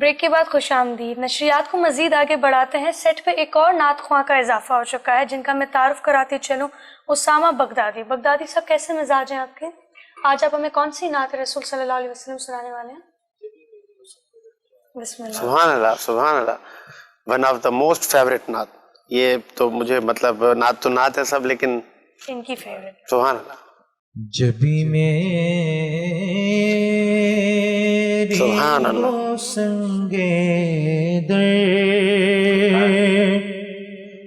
Break کے بعد خوش آمدید۔ نشریات کو مزید آگے بڑھاتے ہیں، سیٹ پہ ایک اور نعت خواں کا اضافہ ہو چکا ہے جن کا میں تعارف کراتی چلوں، اسامہ بغدادی۔ بغدادی صاحب کیسے مزاج ہیں آپ کے؟ آج آپ ہمیں کون سی نعت رسول صلی اللہ علیہ وسلم سنانے والے ہیں؟ بسم اللہ۔ سبحان اللہ، سبحان اللہ، one of the most favourite نعت۔ یہ تو مجھے مطلب نعت تو نعت ہے سب، لیکن ان کی فیوریٹ۔ سبحان اللہ۔ جبھی میری سبحان اللہ۔ ہو سنگے در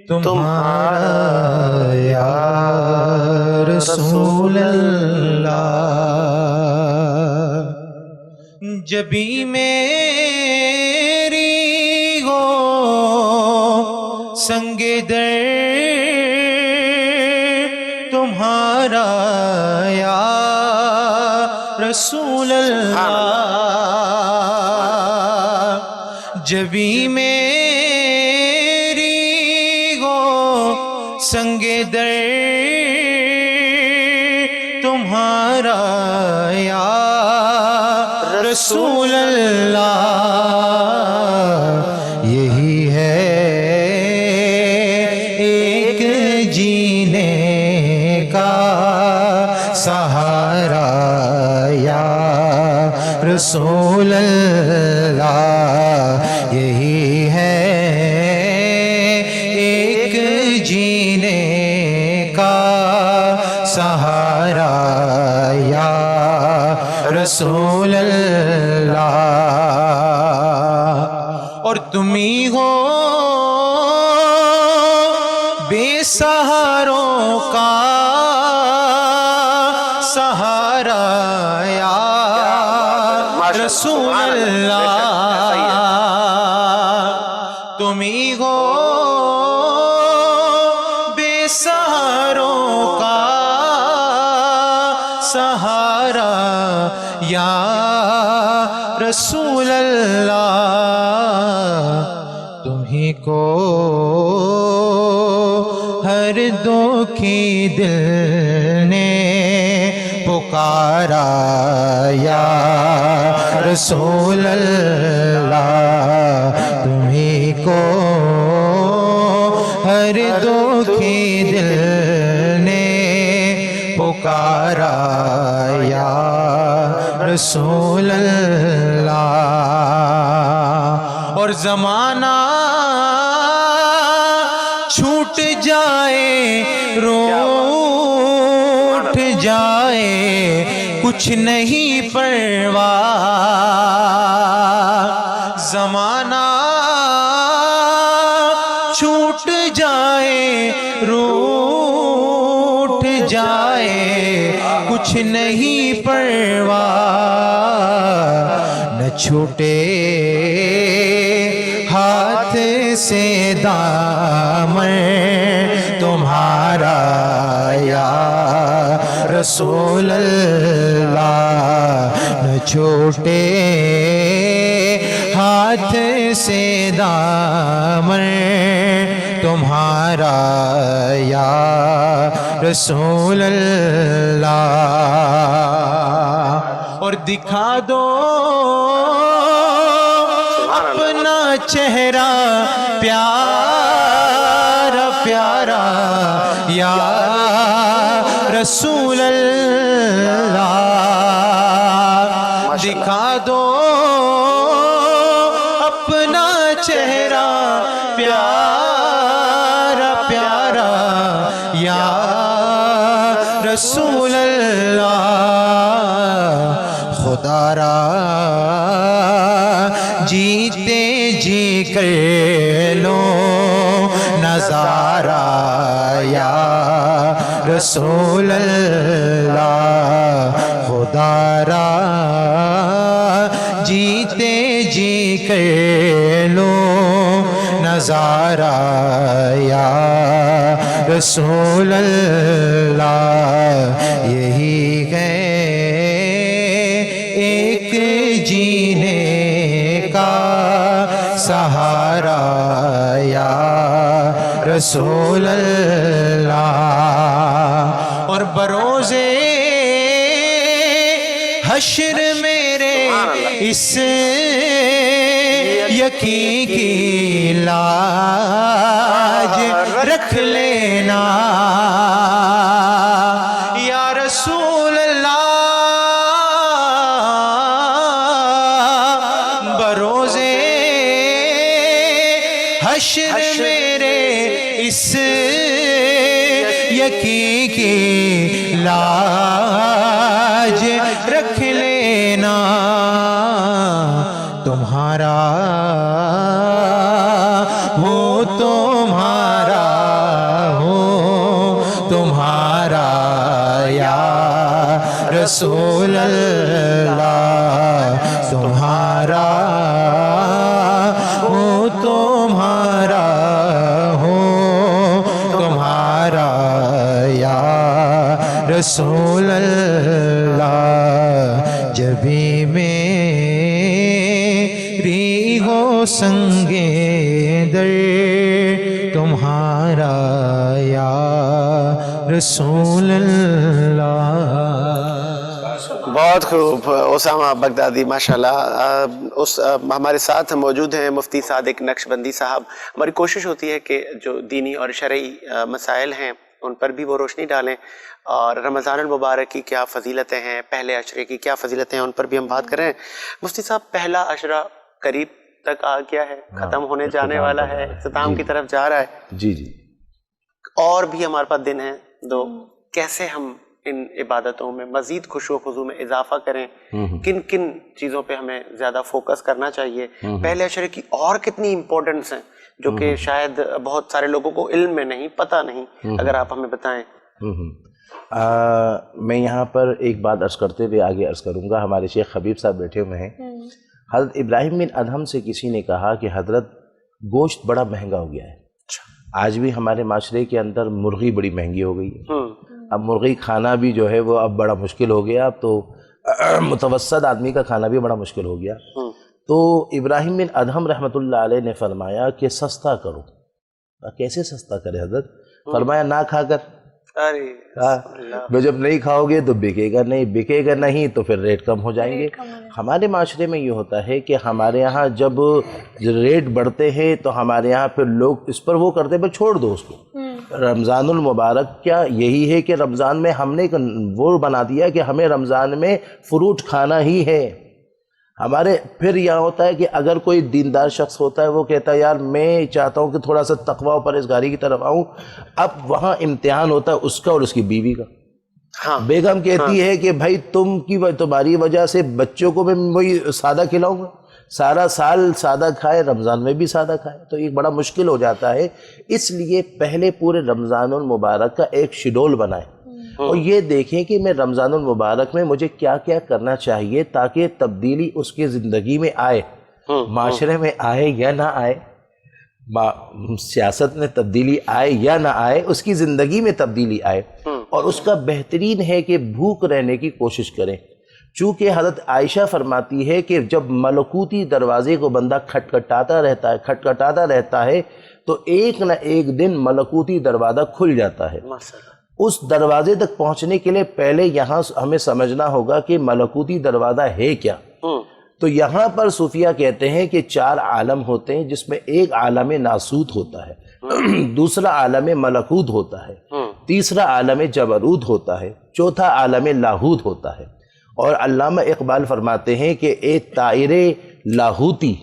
تمہارا یا رسول اللہ، جبھی میری ہو سنگے در تمہارا یا رسول اللہ، جبھی میری ہو سنگ در تمہارا یا رسول اللہ، یہی ہے ایک جینے کا سہارا یا رسول اللہ، یہی ہے ایک جینے کا سہارا یا رسول اللہ، اور تم ہی ہو بے سہاروں کا سہارا یا رسول اللہ، تم ہی ہو بے سہاروں کا سہارا یا رسول اللہ، تمہیں کو ہر دکھی دل نے پکارا یا رسول اللہ، تمہیں کو ہر دکھی دل نے پکارا یا رسول اللہ، اور زمانہ چھوٹ جائے روٹھ جائے کچھ نہیں پرواہ، زمانہ چھوٹ جائے روٹھ جائے کچھ نہیں پرواہ، نہ چھوٹے ہاتھ سے دامن تمہارا یا رسول اللہ، نہ چھوٹے ہاتھ سے دامن تمہارا یا رسول اللہ، اور دکھا دو اپنا چہرہ پیارا پیارا یا رسول اللہ، دکھا دو اپنا چہرہ پیارا پیارا یا رسول اللہ، خدا را جیتے جی کر لو نظارہ یا رسول اللہ، خدا را جیتے جی کر لو نظارہ یا رسول اللہ، یہی ہے ایک جینے کا سہارا یا رسول اللہ، اور بروز حشر میرے اس یقین کی لاج رکھ لینا یا رسول اللہ بروز حشر میرے اس یقین کی لاج رکھ لینا تمہارا ہو تمہارا ہو تمہارا یا رسول اللہ تمہارا ہو تمہارا ہو تمہارا یا رسول اللہ جبھی میری ہو سنگے در تمہارا یا رسول اللہ. بہت خوب اسامہ بغدادی ماشاءاللہ. ہمارے ساتھ موجود ہیں مفتی صادق نقشبندی صاحب. ہماری کوشش ہوتی ہے کہ جو دینی اور شرعی مسائل ہیں ان پر بھی وہ روشنی ڈالیں اور رمضان المبارک کی کیا فضیلتیں ہیں، پہلے عشرے کی کیا فضیلتیں ہیں، ان پر بھی ہم بات کریں. مفتی صاحب پہلا عشرہ قریب تک آ گیا ہے، ختم ہونے جانے والا ہے، اختتام کی طرف جا رہا ہے. جی جی اور بھی ہمارے پاس دن ہیں دو. کیسے ہم ان عبادتوں میں مزید خشوع و خضوع میں اضافہ کریں؟ کن کن چیزوں پہ ہمیں زیادہ فوکس کرنا چاہیے؟ پہلے عشرے کی اور کتنی امپورٹنس ہیں جو کہ شاید بہت سارے لوگوں کو علم میں نہیں، پتہ نہیں، اگر آپ ہمیں بتائیں. میں یہاں پر ایک بات عرض کرتے ہوئے آگے عرض کروں گا. ہمارے شیخ حبیب صاحب بیٹھے ہوئے ہیں. حضرت ابراہیم بن ادہم سے کسی نے کہا کہ حضرت گوشت بڑا مہنگا ہو گیا ہے. آج بھی ہمارے معاشرے کے اندر مرغی بڑی مہنگی ہو گئی ہے. اب مرغی کھانا بھی جو ہے وہ اب بڑا مشکل ہو گیا. اب تو متوسط آدمی کا کھانا بھی بڑا مشکل ہو گیا. تو ابراہیم بن ادہم رحمۃ اللہ علیہ نے فرمایا کہ سستا کرو. کیسے سستا کرے حضرت؟ فرمایا نہ کھا کر. جب نہیں کھاؤ گے تو بکے گا نہیں، بکے گا نہیں تو پھر ریٹ کم ہو جائیں گے. ہمارے معاشرے میں یہ ہوتا ہے کہ ہمارے یہاں جب ریٹ بڑھتے ہیں تو ہمارے یہاں پھر لوگ اس پر وہ کرتے ہیں چھوڑ دو اس کو. رمضان المبارک کیا یہی ہے کہ رمضان میں ہم نے وہ بنا دیا کہ ہمیں رمضان میں فروٹ کھانا ہی ہے. ہمارے پھر یہاں ہوتا ہے کہ اگر کوئی دیندار شخص ہوتا ہے وہ کہتا ہے یار میں چاہتا ہوں کہ تھوڑا سا تقوی و پرہیزگاری کی طرف آؤں. اب وہاں امتحان ہوتا ہے اس کا اور اس کی بیوی کا. بیگم کہتی ہے کہ بھائی تمہاری وجہ سے بچوں کو میں وہی سادہ کھلاؤں گا، سارا سال سادہ کھائے، رمضان میں بھی سادہ کھائے، تو یہ بڑا مشکل ہو جاتا ہے. اس لیے پہلے پورے رمضان المبارک کا ایک شیڈول بنائیں اور یہ دیکھیں کہ میں رمضان المبارک میں مجھے کیا کیا کرنا چاہیے تاکہ تبدیلی اس کی زندگی میں آئے، معاشرے میں آئے یا نہ آئے، سیاست میں تبدیلی آئے یا نہ آئے، اس کی زندگی میں تبدیلی آئے. اور اس کا بہترین ہے کہ بھوک رہنے کی کوشش کریں. چونکہ حضرت عائشہ فرماتی ہے کہ جب ملکوتی دروازے کو بندہ کھٹکھٹاتا رہتا ہے تو ایک نہ ایک دن ملکوتی دروازہ کھل جاتا ہے. اس دروازے تک پہنچنے کے لیے پہلے یہاں ہمیں سمجھنا ہوگا کہ ملکوتی دروازہ ہے کیا. تو یہاں پر صوفیہ کہتے ہیں کہ 4 عالم ہوتے ہیں، جس میں ایک عالم ناسوت ہوتا ہے، دوسرا عالم ملکوت ہوتا ہے، تیسرا عالم جبروت ہوتا ہے، چوتھا عالم لاہوت ہوتا ہے. اور علامہ اقبال فرماتے ہیں کہ ایک طائر لاہوتی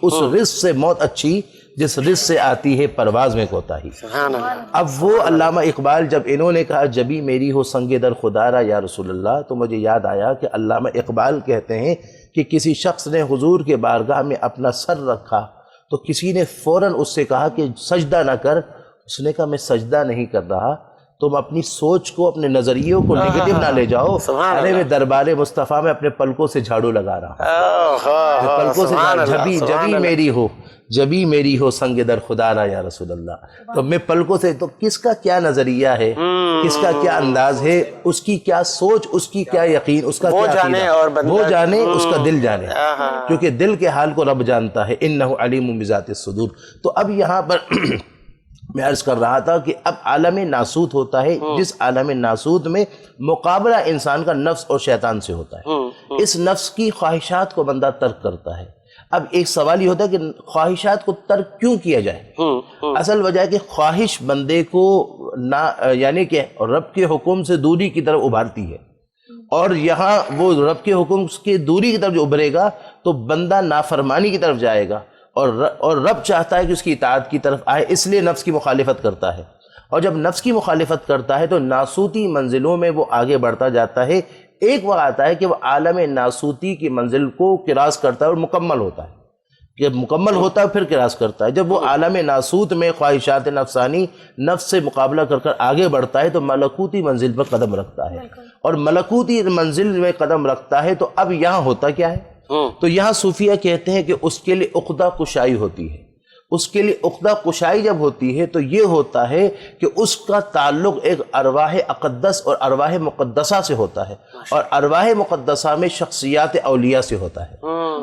اس رزق سے موت اچھی جس رزق سے آتی ہے پرواز میں کوتاہی. اب وہ علامہ اقبال جب انہوں نے کہا جبھی میری ہو سنگ در خدا را یا رسول اللہ، تو مجھے یاد آیا کہ علامہ اقبال کہتے ہیں کہ کسی شخص نے حضور کے بارگاہ میں اپنا سر رکھا تو کسی نے فوراً اس سے کہا کہ سجدہ نہ کر. اس نے کہا میں سجدہ نہیں کر رہا، تم اپنی سوچ کو، اپنے نظریوں کو نیگیٹو نہ لے جاؤ. ارے میں دربار مصطفیٰ میں اپنے پلکوں سے جھاڑو لگا رہا ہوں، پلکوں سے جبھی میری ہو سنگ در خدا را یا رسول اللہ. تو میں پلکوں سے، تو کس کا کیا نظریہ ہے، کس کا کیا انداز ہے، اس کی کیا سوچ، اس کی کیا یقین، اس کا کیا عقیدہ، وہ جانے، اس کا دل جانے، کیونکہ دل کے حال کو رب جانتا ہے. انہ علیم بذات الصدور. تو اب یہاں پر میں عرض کر رہا تھا کہ اب عالم ناسوت ہوتا ہے، جس عالم ناسوت میں مقابلہ انسان کا نفس اور شیطان سے ہوتا ہے. اس نفس کی خواہشات کو بندہ ترک کرتا ہے. اب ایک سوال یہ ہوتا ہے کہ خواہشات کو ترک کیوں کیا جائے؟ اصل وجہ ہے کہ خواہش بندے کو یعنی کہ رب کے حکم سے دوری کی طرف ابھارتی ہے، اور یہاں وہ رب کے حکم کی دوری کی طرف جو ابھرے گا تو بندہ نافرمانی کی طرف جائے گا، اور رب چاہتا ہے کہ اس کی اطاعت کی طرف آئے، اس لیے نفس کی مخالفت کرتا ہے، اور جب نفس کی مخالفت کرتا ہے تو ناسوتی منزلوں میں وہ آگے بڑھتا جاتا ہے۔ ایک وقت آتا ہے کہ وہ عالم ناسوتی کی منزل کو کراس کرتا ہے اور مکمل ہوتا ہے، کہ مکمل ہوتا ہے پھر کراس کرتا ہے۔ جب وہ عالم ناسوت میں خواہشات نفسانی نفس سے مقابلہ کر کر آگے بڑھتا ہے تو ملکوتی منزل پر قدم رکھتا ہے، اور ملکوتی منزل میں قدم رکھتا ہے تو اب یہاں ہوتا کیا ہے؟ تو یہاں صوفیہ کہتے ہیں کہ اس کے لیے عقدہ کشائی ہوتی ہے۔ اس کے لیے عقدہ کشائی جب ہوتی ہے تو یہ ہوتا ہے کہ اس کا تعلق ایک ارواح اقدس اور ارواح مقدسہ سے ہوتا ہے، اور ارواح مقدسہ میں شخصیات اولیاء سے ہوتا ہے،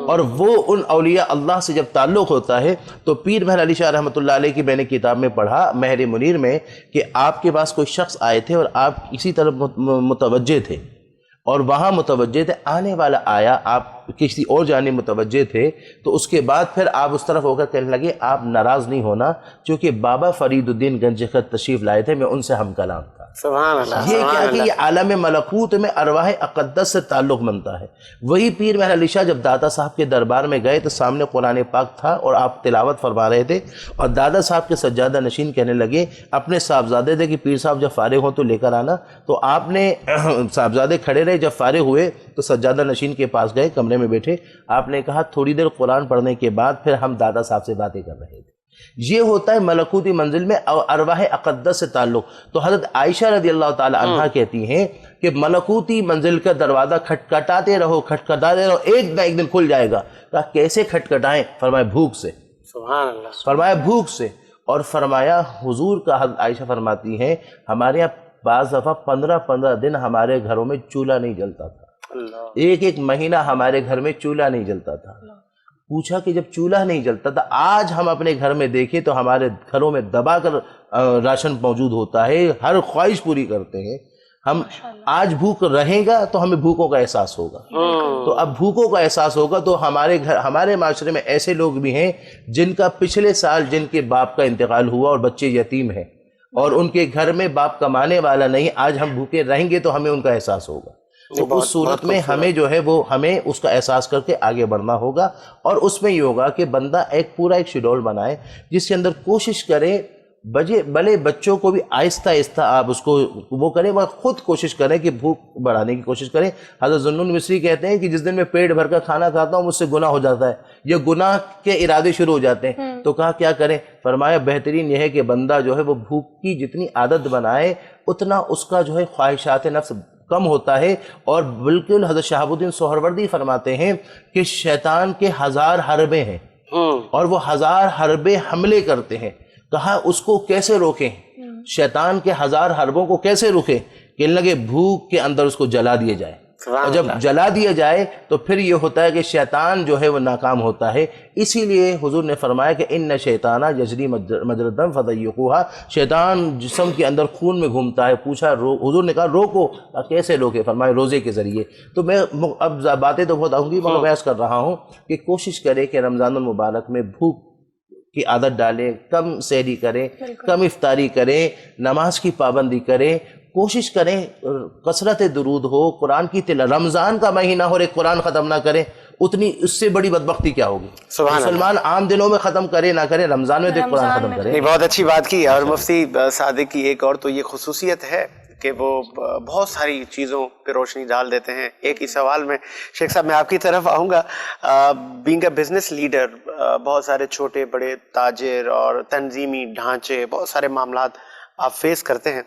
اور وہ ان اولیاء اللہ سے جب تعلق ہوتا ہے تو پیر مہر علی شاہ رحمۃ اللہ علیہ کی میں نے کتاب میں پڑھا مہر منیر میں کہ آپ کے پاس کوئی شخص آئے تھے اور آپ اسی طرف متوجہ تھے، اور وہاں متوجہ تھے، آنے والا آیا، آپ کسی اور جانب متوجہ تھے، تو اس کے بعد پھر آپ اس طرف ہو کر کہنے لگے آپ ناراض نہیں ہونا، چونکہ بابا فرید الدین گنج خط تشریف لائے تھے، میں ان سے ہم کلام تھا۔ سبحان اللہ، یہ کیا کہ یہ عالم ملکوت میں ارواح اقدس سے تعلق بنتا ہے۔ وہی پیر مہر علی شاہ جب دادا صاحب کے دربار میں گئے تو سامنے قرآن پاک تھا اور آپ تلاوت فرما رہے تھے، اور دادا صاحب کے سجادہ نشین کہنے لگے اپنے صاحبزادے تھے کہ پیر صاحب جب فارغ ہوں تو لے کر آنا، تو آپ نے صاحبزادے کھڑے رہے، جب فارغ ہوئے تو سجادہ نشین کے پاس گئے، کمرے میں بیٹھے، آپ نے کہا تھوڑی دیر قرآن پڑھنے کے بعد پھر ہم دادا صاحب سے باتیں کر رہے تھے۔ یہ ہوتا ہے ملکوتی منزل میں ارواح اقدس سے تعلق۔ تو حضرت عائشہ رضی اللہ تعالی عنہا کہتی ہیں کہ ملکوتی منزل کا دروازہ کھٹکھٹاتے رہو، کھٹکھٹاتے رہو، ایک نہ ایک دن کھل جائے گا۔ کہا کیسے کھٹکھٹائیں؟ فرمایا بھوک سے، سبحان اللہ، فرمایا بھوک سے، اور فرمایا حضور کا، حضرت عائشہ فرماتی ہیں ہمارے یہاں بعض دفعہ 15 دن ہمارے گھروں میں چولہا نہیں جلتا تھا، ایک مہینہ ہمارے گھر میں چولہا نہیں جلتا تھا۔ پوچھا کہ جب چولہا نہیں جلتا تھا، آج ہم اپنے گھر میں دیکھیں تو ہمارے گھروں میں دبا کر راشن موجود ہوتا ہے، ہر خواہش پوری کرتے ہیں ہم۔ آج بھوک رہے گا تو ہمیں بھوکوں کا احساس ہوگا، تو اب بھوکوں کا احساس ہوگا تو ہمارے معاشرے میں ایسے لوگ بھی ہیں جن کا پچھلے سال جن کے باپ کا انتقال ہوا اور بچے یتیم ہیں، اور ان کے گھر میں باپ کمانے والا نہیں، آج ہم بھوکے رہیں گے تو ہمیں ان کا احساس ہوگا۔ تو اس صورت میں ہمیں جو ہے وہ ہمیں اس کا احساس کر کے آگے بڑھنا ہوگا، اور اس میں یہ ہوگا کہ بندہ پورا ایک شیڈول بنائے جس کے اندر کوشش کرے، بھلے بچوں کو بھی آہستہ آہستہ آپ اس کو وہ کریں، مگر خود کوشش کریں کہ بھوک بڑھانے کی کوشش کریں۔ حضرت ذوالنون مصری کہتے ہیں کہ جس دن میں پیٹ بھر کر کھانا کھاتا ہوں مجھ سے گناہ ہو جاتا ہے، یہ گناہ کے ارادے شروع ہو جاتے ہیں۔ تو کہا کیا کریں؟ فرمایا بہترین یہ ہے کہ بندہ جو ہے وہ بھوک کی جتنی عادت بنائے اتنا اس کا جو ہے خواہشات نفس کم ہوتا ہے۔ اور بالکل حضرت شہاب الدین سہروردی فرماتے ہیں کہ شیطان کے 1000 حربے ہیں اور وہ 1000 حربے حملے کرتے ہیں۔ کہا اس کو کیسے روکیں؟ شیطان کے 1000 حربوں کو کیسے روکیں؟ کہنے لگے بھوک کے اندر اس کو جلا دیا جائے، اور جب جلا دیا جائے تو پھر یہ ہوتا ہے کہ شیطان جو ہے وہ ناکام ہوتا ہے۔ اسی لیے حضور نے فرمایا کہ ان شیطانہ یجری مجری الدم فضیقوہا، شیطان جسم کے اندر خون میں گھومتا ہے۔ پوچھا حضور نے کہا روکو، کیسے روکے؟ فرمایا روزے کے ذریعے۔ تو میں اب باتیں تو بہت آؤں گی، مگر بحث کر رہا ہوں کہ کوشش کرے کہ رمضان المبارک میں بھوک کی عادت ڈالیں، کم سحری کریں، کم افطاری کریں، نماز کی پابندی کریں، کوشش کریں کثرت درود ہو، قرآن کی تلاوت۔ رمضان کا مہینہ ہو اور ایک قرآن ختم نہ کریں، اتنی اس سے بڑی بدبختی کیا ہوگی؟ مسلمان عام دنوں میں ختم کرے نہ کرے، رمضان میں تو ایک قرآن ختم کرے۔ بہت اچھی بات کی۔ اور مفتی صادق کی ایک اور تو یہ خصوصیت ہے کہ وہ بہت ساری چیزوں پہ روشنی ڈال دیتے ہیں۔ ایک ہی سوال میں شیخ صاحب میں آپ کی طرف آؤں گا، بینگ اے بزنس لیڈر، بہت سارے چھوٹے بڑے تاجر اور تنظیمی ڈھانچے، بہت سارے معاملات آپ فیس کرتے ہیں۔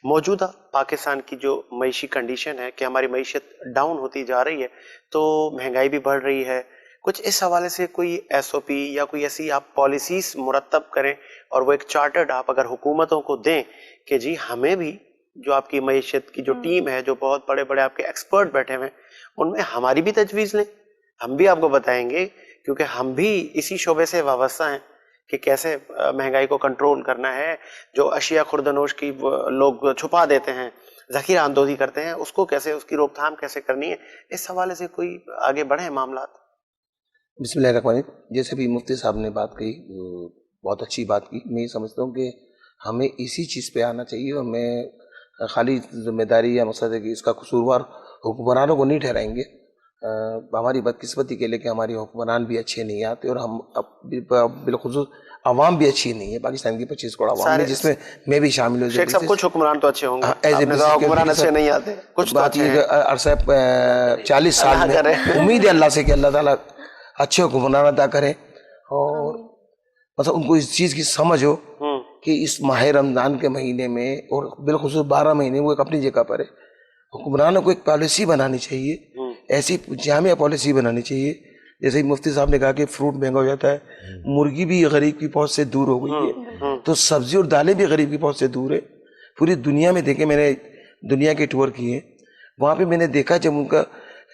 موجودہ پاکستان کی جو معیشی کنڈیشن ہے کہ ہماری معیشت ڈاؤن ہوتی جا رہی ہے، تو مہنگائی بھی بڑھ رہی ہے، کچھ اس حوالے سے کوئی ایس او پی یا کوئی ایسی آپ پالیسیز مرتب کریں اور وہ ایک چارٹرڈ آپ اگر حکومتوں کو دیں کہ جی ہمیں بھی جو آپ کی معیشت کی جو ٹیم ہے، جو بہت بڑے بڑے آپ کے ایکسپرٹ بیٹھے ہوئے ہیں، ان میں ہماری بھی تجویز لیں، ہم بھی آپ کو بتائیں گے، کیونکہ ہم بھی اسی شعبے سے وابستہ ہیں کہ کیسے مہنگائی کو کنٹرول کرنا ہے۔ جو اشیاء خوردنوش کی لوگ چھپا دیتے ہیں، ذخیرہ اندوزی کرتے ہیں، اس کو کیسے، اس کی روک تھام کیسے کرنی ہے، اس حوالے سے کوئی آگے بڑھیں معاملات؟ بسم اللہ الرحمن الرحیم. جیسے بھی مفتی صاحب نے بات کہی بہت اچھی بات کی. میں یہ سمجھتا ہوں کہ ہمیں اسی چیز پہ آنا چاہیے اور میں خالی ذمہ داری یا مقصد ہے کہ اس کا قصوروار حکمرانوں کو نہیں ٹھہرائیں گے. ہماری بدقسمتی کے لیے کہ ہمارے حکمران بھی اچھے نہیں آتے اور ہم بالخصوص عوام بھی اچھی نہیں ہے. پاکستان کی 25 کروڑ عوام ہے جس میں میں بھی شامل ہوں. شیخ صاحب کچھ حکمران تو اچھے ہوں گے, ایز اے حکمران اچھے نہیں آتے, کچھ بات یہ کہ عرصہ 40 سال میں امید ہے اللہ سے کہ اللہ تعالیٰ اچھے حکمران عطا کریں اور مطلب ان کو اس چیز کی سمجھ ہو کہ اس ماہ رمضان کے مہینے میں اور بالخصوص 12 مہینے وہ ایک اپنی جگہ پر ہے. حکمرانوں کو ایک پالیسی بنانی چاہیے, ایسی جامع پالیسی بنانی چاہیے. جیسے مفتی صاحب نے کہا کہ فروٹ مہنگا ہو جاتا ہے, مرغی بھی غریب کی پہنچ سے دور ہو گئی ہے, تو سبزی اور دالیں بھی غریب کی پہنچ سے دور ہے. پوری دنیا میں دیکھیں, میں نے دنیا کے ٹور کیے, وہاں پہ میں نے دیکھا جب ان کا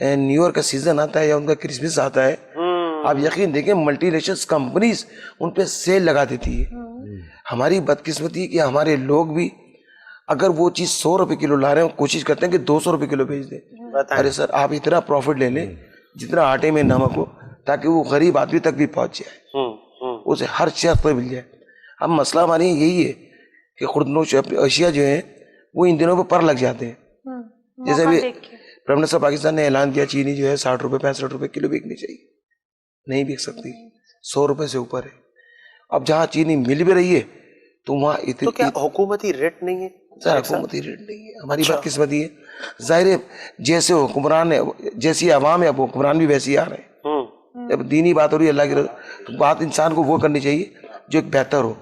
نیو ایئر کا سیزن آتا ہے یا ان کا کرسمس آتا ہے, آپ یقین دیکھیں ملٹی نیشنل کمپنیز ان پہ سیل لگا دیتی ہے. ہماری بدقسمتی کہ ہمارے لوگ بھی اگر وہ چیز 100 روپے کلو لا رہے ہیں کوشش کرتے ہیں کہ 200 روپے کلو بیچ دیں. ارے سر آپ اتنا پروفٹ لے لیں جتنا آٹے میں نمک ہو, تاکہ وہ غریب آدمی تک بھی پہنچ جائے, اسے ہر شخص کو مل جائے. اب مسئلہ ہمارے یہی ہے کہ خوردنوش اشیاء جو ہیں وہ ان دنوں پہ پر لگ جاتے ہیں. جیسے ابھی پرائم منسٹر پاکستان نے اعلان کیا چینی جو ہے 60 روپے 65 روپے کلو بکنی چاہیے, نہیں بک سکتی, 100 روپے سے اوپر ہے. اب جہاں چینی مل بھی رہی ہے تو وہاں تو کیا حکومتی ریٹ نہیں ہے؟ سر حکومتی ریٹ نہیں ہے, ہماری بدقسمتی ہے. ظاہر ہے جیسے حکمران ہے جیسی عوام ہے اب حکمران بھی ویسے ہی آ رہے ہیں. جب دینی بات ہو رہی ہے اللہ کی رضا تو بات انسان کو وہ کرنی چاہیے جو ایک بہتر ہو.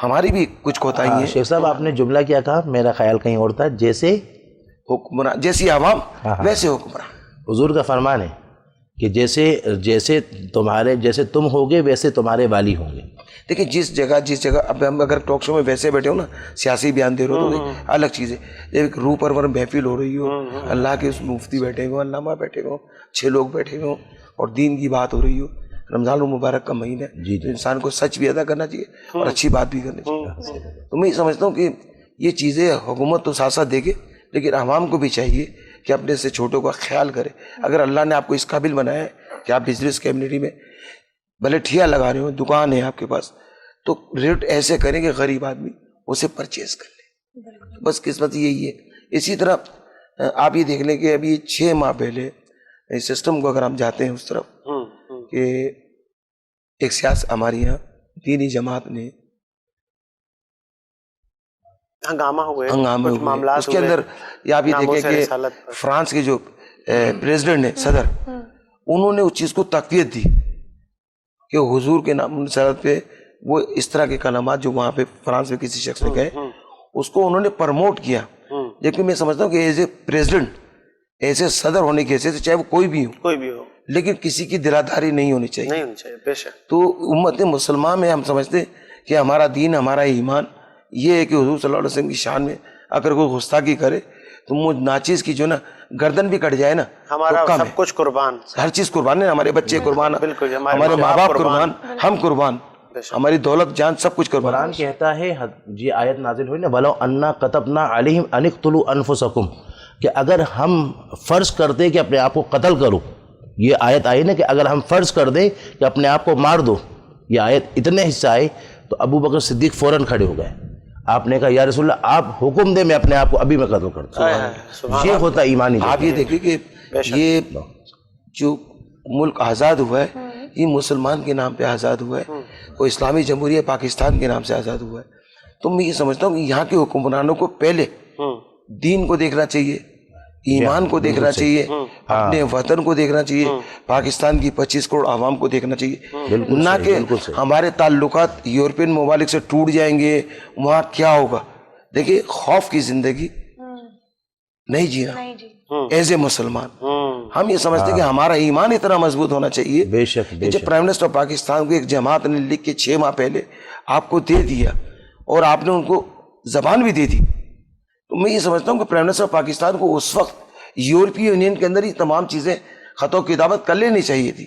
ہماری بھی کچھ کوتاہی ہیں. شیخ صاحب آپ نے جملہ کیا کہا, میرا خیال کہیں اور تھا, جیسے حکمران جیسی عوام ویسے حکمران. حضور کا فرمان ہے کہ جیسے تم ہوگے ویسے تمہارے والی ہوں گے. دیکھیں جس جگہ اب ہم اگر ٹاک شو میں ویسے بیٹھے ہو نا, سیاسی بیان دے رہے ہو تو الگ چیز ہے. جب ایک روح پرور محفل ہو رہی ہو, اللہ کے اس مفتی بیٹھے ہو, علامہ بیٹھے ہو, 6 لوگ بیٹھے ہو اور دین کی بات ہو رہی ہو, رمضان المبارک کا مہینہ ہے تو انسان کو سچ بھی ادا کرنا چاہیے اور اچھی بات بھی کرنی چاہیے. تو میں یہ سمجھتا ہوں کہ یہ چیزیں حکومت تو ساتھ ساتھ دیکھے, لیکن عوام کو بھی چاہیے کہ اپنے سے چھوٹوں کا خیال کرے. اگر اللہ نے آپ کو اس قابل بنایا ہے کہ آپ بزنس کمیونٹی میں بھلے ٹھیا لگا رہے ہو, دکان ہے آپ کے پاس, تو ریٹ ایسے کریں کہ غریب آدمی اسے پرچیز کر لے. بس قسمت یہی ہے. اسی طرح آپ یہ دیکھ لیں کہ ابھی 6 ماہ پہلے اس سسٹم کو اگر ہم جاتے ہیں اس طرف کہ ایک سیاست ہماری یہاں دینی جماعت نے ہنگامہ ہوئے, اس کے اندر آپ یہ دیکھیں کہ فرانس کے جو پریزیڈنٹ ہیں, صدر, انہوں نے اس چیز کو تقویت دی کہ حضور کے نام صدر پہ وہ اس طرح کے کلمات جو وہاں پہ فرانس میں کسی شخص نے کہے اس کو انہوں نے پرموٹ کیا. لیکن میں سمجھتا ہوں کہ ایز اے پریزیڈنٹ, ایسے صدر ہونے کی حیثیت سے چاہے وہ کوئی بھی ہو, لیکن کسی کی دلاداری نہیں ہونی چاہیے. بے شک. تو امت مسلمان میں ہم سمجھتے ہیں کہ ہمارا دین, ہمارا ایمان یہ ہے کہ حضور صلی اللہ علیہ وسلم کی شان میں اگر کوئی گستاخی کرے تو مجھ ناچیز کی جو نا گردن بھی کٹ جائے نا, ہمارا سب کچھ قربان, ہر چیز قربان ہے. ہمارے بچے قربان, ہمارے ماں باپ قربان, ہم قربان, ہماری دولت جان سب کچھ قربان. قرآن کہتا ہے, یہ آیت نازل ہوئی نا, وَلَوْ أَنَّا كَتَبْنَا عَلَيْهِمْ أَنِ اقْتُلُوا أَنفُسَكُمْ, کہ اگر ہم فرض کر دیں کہ اپنے آپ کو قتل کرو, یہ آیت آئی نا کہ اگر ہم فرض کر دیں کہ اپنے آپ کو مار دو, یہ آیت اتنے حصہ آئے تو ابو بکر صدیق فوراً کھڑے ہو گئے. آپ نے کہا یا رسول اللہ آپ حکم دیں, میں اپنے آپ کو ابھی میں قتل کرتا ہوں. یہ ہوتا ایمانی. آپ یہ دیکھیں کہ یہ جو ملک آزاد ہوا ہے یہ مسلمان کے نام پہ آزاد ہوا ہے, وہ اسلامی جمہوریہ پاکستان کے نام سے آزاد ہوا ہے. تو میں یہ سمجھتا ہوں کہ یہاں کے حکمرانوں کو پہلے دین کو دیکھنا چاہیے, ایمان کو دیکھنا چاہیے, اپنے وطن کو دیکھنا چاہیے, پاکستان کی 25 کروڑ عوام کو دیکھنا چاہیے, نہ کہ ہمارے تعلقات یورپین ممالک سے ٹوٹ جائیں گے, وہاں کیا ہوگا. دیکھیے خوف کی زندگی نہیں جینا ایز اے مسلمان. ہم یہ سمجھتے ہیں کہ ہمارا ایمان اتنا مضبوط ہونا چاہیے. بے شک. جب پرائم منسٹر پاکستان کو ایک جماعت نے لکھ کے 6 ماہ پہلے آپ کو دے دیا اور آپ نے ان کو زبان بھی دے دی, تو میں یہ سمجھتا ہوں کہ پرائم منسٹر پاکستان کو اس وقت یورپی یونین کے اندر ہی تمام چیزیں خط و کتابت کر لینی چاہیے تھی.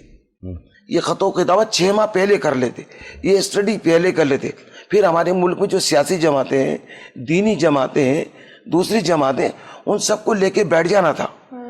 یہ خط و کتابت 6 ماہ پہلے کر لیتے, یہ اسٹڈی پہلے کر لیتے. پھر ہمارے ملک میں جو سیاسی جماعتیں ہیں, دینی جماعتیں ہیں, دوسری جماعتیں, ان سب کو لے کے بیٹھ جانا تھا.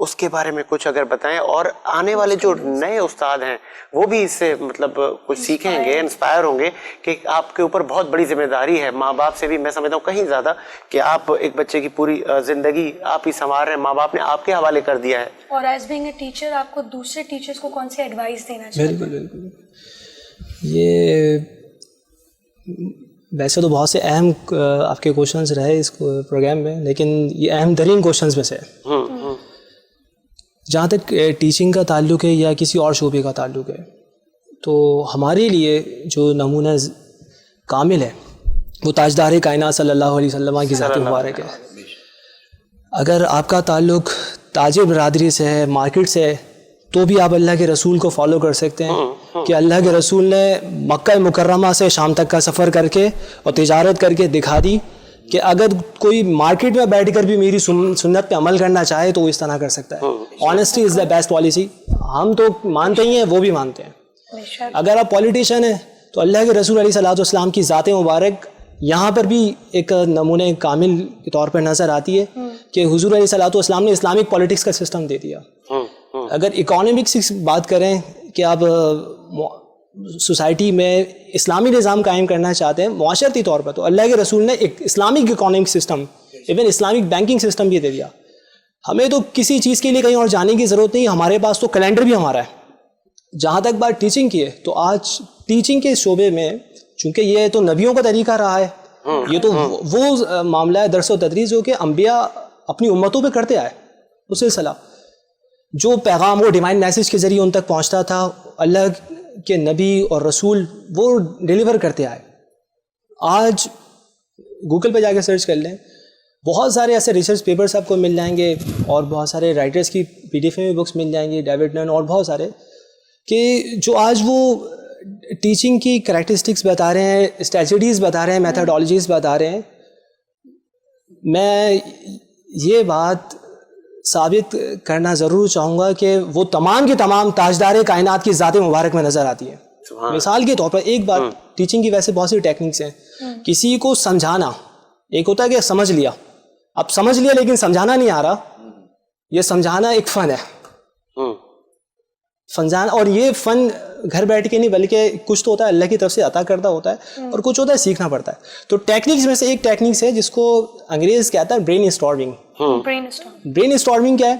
اس کے بارے میں کچھ اگر بتائیں, اور آنے والے جو نئے استاد ہیں وہ بھی اس سے مطلب کچھ سیکھیں گے, انسپائر ہوں گے کہ آپ کے اوپر بہت بڑی ذمہ داری ہے, ماں باپ سے بھی میں سمجھتا ہوں کہیں زیادہ, کہ آپ ایک بچے کی پوری زندگی آپ ہی سنوار رہے ہیں, ماں باپ نے آپ کے حوالے کر دیا ہے. اور ایز بینگ اے ٹیچر آپ کو دوسرے ٹیچرز کو کون سی ایڈوائس دینا چاہیے؟ بالکل بالکل, یہ ویسے تو بہت سے اہم آپ کے کوشچنز رہے اس پروگرام میں, لیکن یہ اہم ترین کوشچنز میں سے ہے. جہاں تک ٹیچنگ کا تعلق ہے یا کسی اور شعبے کا تعلق ہے, تو ہمارے لیے جو نمونہ کامل ہے وہ تاجدار کائنات صلی اللہ علیہ وسلم کی ذات مبارک ہے. اگر آپ کا تعلق تاجر برادری سے ہے, مارکیٹ سے ہے, تو بھی آپ اللہ کے رسول کو فالو کر سکتے ہیں کہ اللہ کے رسول نے مکہ مکرمہ سے شام تک کا سفر کر کے اور تجارت کر کے دکھا دی کہ اگر کوئی مارکیٹ میں بیٹھ کر بھی میری سنت پہ عمل کرنا چاہے تو وہ اس طرح کر سکتا ہے. Honesty is the best policy. ہم تو مانتے ہی ہیں, وہ بھی مانتے ہیں. اگر آپ پولیٹیشین ہیں تو اللہ کے رسول علیہ صلاۃ والسلام کی ذات مبارک یہاں پر بھی ایک نمونہ کامل کے طور پر نظر آتی ہے کہ حضور علیہ صلاۃ والسلام نے اسلامک پولیٹکس کا سسٹم دے دیا. اگر اکانومکس کی بات کریں کہ آپ سوسائٹی میں اسلامی نظام قائم کرنا چاہتے ہیں معاشرتی طور پر, تو اللہ کے رسول نے ایک Islamic economic system, even Islamic banking system بھی دے دیا. ہمیں تو کسی چیز کے لیے کہیں اور جانے کی ضرورت نہیں, ہمارے پاس تو کیلنڈر بھی ہمارا ہے. جہاں تک بات ٹیچنگ کی ہے, تو آج ٹیچنگ کے شعبے میں چونکہ یہ تو نبیوں کا طریقہ رہا ہے, یہ تو وہ معاملہ ہے درس و تدریس جو کہ انبیاء اپنی امتوں پہ کرتے آئے. وہ سلسلہ جو پیغام وہ ڈیوائن میسیج کے ذریعے ان تک پہنچتا تھا, اللہ کے نبی اور رسول وہ ڈیلیور کرتے آئے. آج گوگل پہ جا کے سرچ کر لیں, بہت سارے ایسے ریسرچ پیپرس آپ کو مل جائیں گے, اور بہت سارے رائٹرز کی PDF میں بکس مل جائیں گی, ڈیوڈ نن اور بہت سارے, کہ جو آج وہ ٹیچنگ کی کریکٹرسٹکس بتا رہے ہیں, اسٹریٹجیز بتا رہے ہیں, میتھڈالوجیز بتا رہے ہیں. میں یہ بات ثابت کرنا ضرور چاہوں گا کہ وہ تمام کے تمام تاجدار کائنات کی ذات مبارک میں نظر آتی ہے. مثال کے طور پر ایک بات, ٹیچنگ کی ویسے بہت سی ٹیکنیکس ہیں. کسی کو سمجھانا, ایک ہوتا ہے کہ سمجھ لیا, اب سمجھ لیا لیکن سمجھانا نہیں آ رہا, یہ سمجھانا ایک فن ہے. فنجان, اور یہ فن گھر بیٹھ کے نہیں بلکہ کچھ تو ہوتا ہے اللہ کی طرف سے عطا کردہ ہوتا ہے, اور کچھ ہوتا ہے سیکھنا پڑتا ہے. تو ٹیکنیکس میں سے ایک ٹیکنیکس ہے جس کو انگریز کہتا ہے برین اسٹارمنگ. برین اسٹارمنگ کیا ہے؟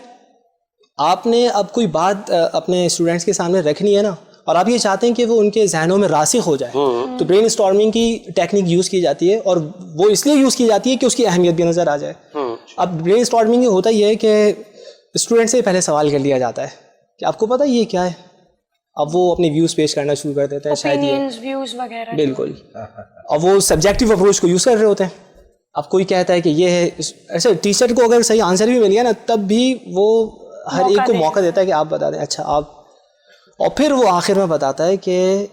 آپ نے اب کوئی بات اپنے اسٹوڈنٹس کے سامنے رکھنی ہے نا, اور آپ یہ چاہتے ہیں کہ وہ ان کے ذہنوں میں راسخ ہو جائے, تو برین اسٹارمنگ کی ٹیکنیک یوز کی جاتی ہے, اور وہ اس لیے یوز کی جاتی ہے کہ اس کی اہمیت بھی نظر آ جائے. اب برین اسٹارمنگ ہوتا یہ ہے کہ اسٹوڈنٹ سے پہلے سوال کر لیا جاتا ہے کہ آپ کو پتہ یہ کیا ہے, اب وہ اپنے ویوز پیش کرنا شروع کر دیتے ہیں, شاید یہ بالکل, اور وہ سبجیکٹیو اپروچ کو یوز کر رہے ہوتے ہیں. اب کوئی کہتا ہے کہ یہ ہے, ایسے ٹیچر کو اگر صحیح آنسر بھی مل گیا نا, تب بھی وہ ہر ایک کو موقع دیتا ہے کہ آپ بتا دیں, اچھا آپ, اور پھر وہ آخر میں بتاتا ہے کہ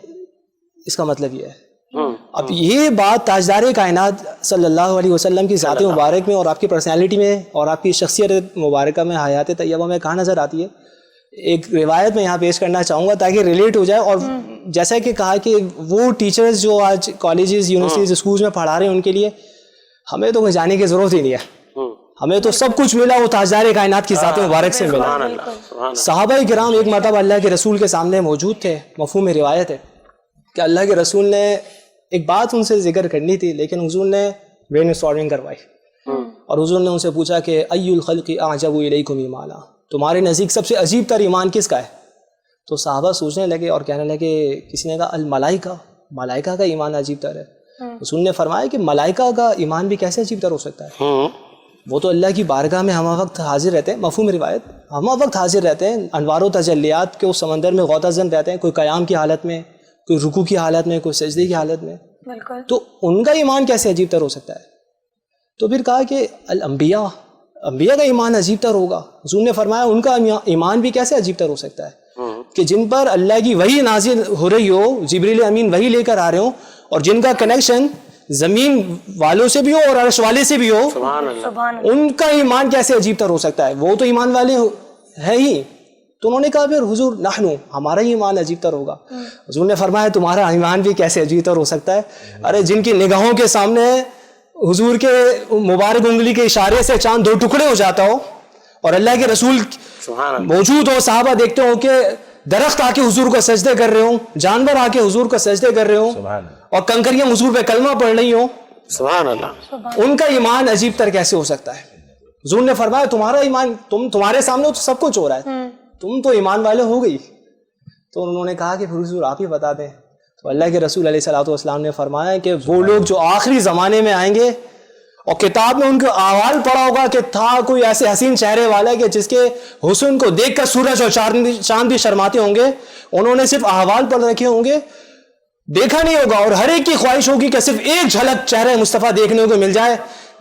اس کا مطلب یہ ہے. اب یہ بات تاجدار کائنات صلی اللہ علیہ وسلم کی ذات مبارک میں اور آپ کی پرسنالٹی میں اور آپ کی شخصیت مبارکہ میں, حیات طیبہ میں کہاں نظر آتی ہے. ایک روایت میں یہاں پیش کرنا چاہوں گا تاکہ ریلیٹ ہو جائے. اور جیسا کہ کہا کہ وہ ٹیچرز جو آج کالجز, یونیورسٹیز, اسکولز میں پڑھا رہے ہیں, ان کے لیے ہمیں تو جانے کی ضرورت ہی نہیں ہے, ہمیں تو سب کچھ ملا وہ تاجدار کائنات کی ذات مبارک سے ملا. صحابہ کرام ایک مرتبہ اللہ کے رسول کے سامنے موجود تھے. مفہوم روایت ہے کہ اللہ کے رسول نے ایک بات ان سے ذکر کرنی تھی, لیکن حضور نے برین اسٹارمنگ کروائی, اور حضور نے ان سے پوچھا کہ ای الخلق اعجب الیکم ایمانا, تمہارے نزدیک سب سے عجیب تر ایمان کس کا ہے؟ تو صحابہ سوچنے لگے اور کہنے لگے, کسی نے کہا الملائکہ, ملائکہ کا ایمان عجیب تر ہے. رسول نے فرمایا کہ ملائکہ کا ایمان بھی کیسے عجیب تر ہو سکتا ہے؟ وہ تو اللہ کی بارگاہ میں ہمہ وقت حاضر رہتے ہیں. مفہوم روایت, ہمہ وقت حاضر رہتے ہیں, انوار و تجلیات کے اس سمندر میں غوطہ زن رہتے ہیں, کوئی قیام کی حالت میں, کوئی رکوع کی حالت میں, کوئی سجدے کی حالت میں. تو ان کا ایمان کیسے عجیب تر ہو سکتا ہے؟ تو پھر کہا کہ الانبیاء, انبیاء کا ایمان عجیب تر ہوگا. حضور نے فرمایا ان کا ایمان بھی کیسے عجیب تر ہو سکتا ہے کہ جن پر اللہ کی وحی نازل ہو رہی ہو, جبریل امین وحی لے کر آ رہے ہوں, اور جن کا کنیکشن زمین والوں سے بھی ہو اور عرش والے سے بھی ہو, ان کا ایمان کیسے عجیب تر ہو سکتا ہے؟ وہ تو ایمان والے ہیں ہی. تو انہوں نے کہا پھر حضور نحنو, ہمارا ہی ایمان عجیب تر ہوگا. حضور نے فرمایا تمہارا ایمان بھی کیسے عجیب تر ہو سکتا ہے؟ ارے جن کی نگاہوں کے سامنے حضور کے مبارک انگلی کے اشارے سے چاند دو ٹکڑے ہو جاتا ہو, اور اللہ کے رسول موجود ہو, صحابہ دیکھتے ہو کہ درخت آ کے حضور کو سجدے کر رہے ہوں, جانور آ کے حضور کو سجدے کر رہے ہوں, اور کنکریاں حضور پہ کلمہ پڑھ رہی ہوں, سبحان اللہ. ان کا ایمان عجیب تر کیسے ہو سکتا ہے؟ حضور نے فرمایا تمہارا ایمان, تمہارے سامنے تو سب کچھ ہو رہا ہے, تم تو ایمان والے ہو گئی. تو انہوں نے کہا کہ پھر حضور آپ ہی بتا دیں. تو اللہ کے رسول علیہ الصلوۃ والسلام نے فرمایا کہ وہ لوگ جو آخری زمانے میں آئیں گے اور کتاب میں ان کے احوال پڑھا ہوگا کہ تھا کوئی ایسے حسین چہرے والا کہ جس کے حسن کو دیکھ کر سورج اور چاند بھی شرماتے ہوں گے, انہوں نے صرف احوال پڑھ رکھے ہوں گے, دیکھا نہیں ہوگا, اور ہر ایک کی خواہش ہوگی کہ صرف ایک جھلک چہرے مصطفیٰ دیکھنے کو مل جائے,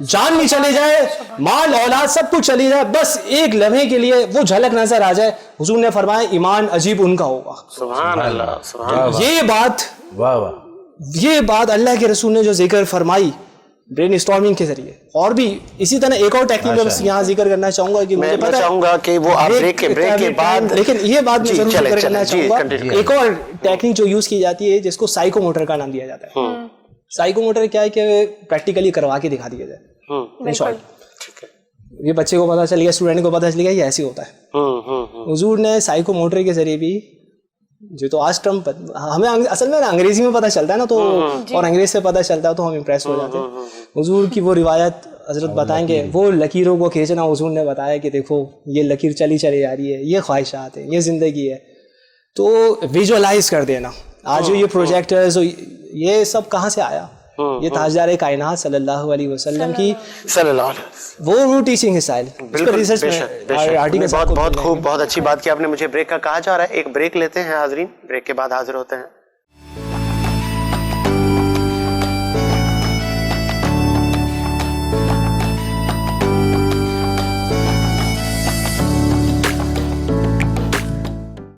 جان بھی چلے جائے, مال اولاد سب کچھ چلی جائے, بس ایک لمحے کے لیے وہ جھلک نظر آ جائے. حضور نے فرمایا ایمان عجیب ان کا ہوگا. سبحان اللہ, سبحان اللہ. یہ بات اللہ کے رسول نے جو ذکر فرمائی برین اسٹارمنگ کے ذریعے, اور بھی اسی طرح ایک اور ٹیکنیک میں بس یہاں ذکر کرنا چاہوں گا کہ میں چاہوں گا کہ وہ آپ بریک کے بعد, لیکن یہ بات میں ضرور ذکر کرنا چاہوں گا, ایک اور ٹیکنیک جو یوز کی جاتی ہے جس کو سائیکو موٹر کا نام دیا جاتا ہے. سائیکو موٹر کیا ہے کہ پریکٹیکلی کروا کے دکھا دیا جائے. ان شارٹ یہ بچے کو پتا چل گیا, اسٹوڈنٹ کو پتا چل گیا یہ ایسے ہوتا ہے. حضور نے سائیکو موٹر کے ذریعے بھی, جو تو آج ٹرم ہمیں اصل میں انگریزی میں پتہ چلتا ہے نا, تو اور انگریز سے پتہ چلتا ہے تو ہم امپریس ہو جاتے ہیں. حضور کی وہ روایت حضرت بتائیں گے, وہ لکیروں کو کھینچنا حضور نے بتایا کہ دیکھو یہ لکیر چلی جا رہی ہے, یہ خواہشات ہیں, یہ زندگی ہے. تو ویژوالائز کر دینا. آج یہ پروجیکٹرز یہ سب کہاں سے آیا؟ یہ تاجدار کائنات صلی اللہ علیہ وسلم کی وہ ٹیچنگ اسٹائل. بہت خوب, بہت اچھی بات کی آپ نے. مجھے بریک کا کہا جا رہا ہے, ایک بریک لیتے ہیں حاضرین, بریک کے بعد حاضر ہوتے ہیں.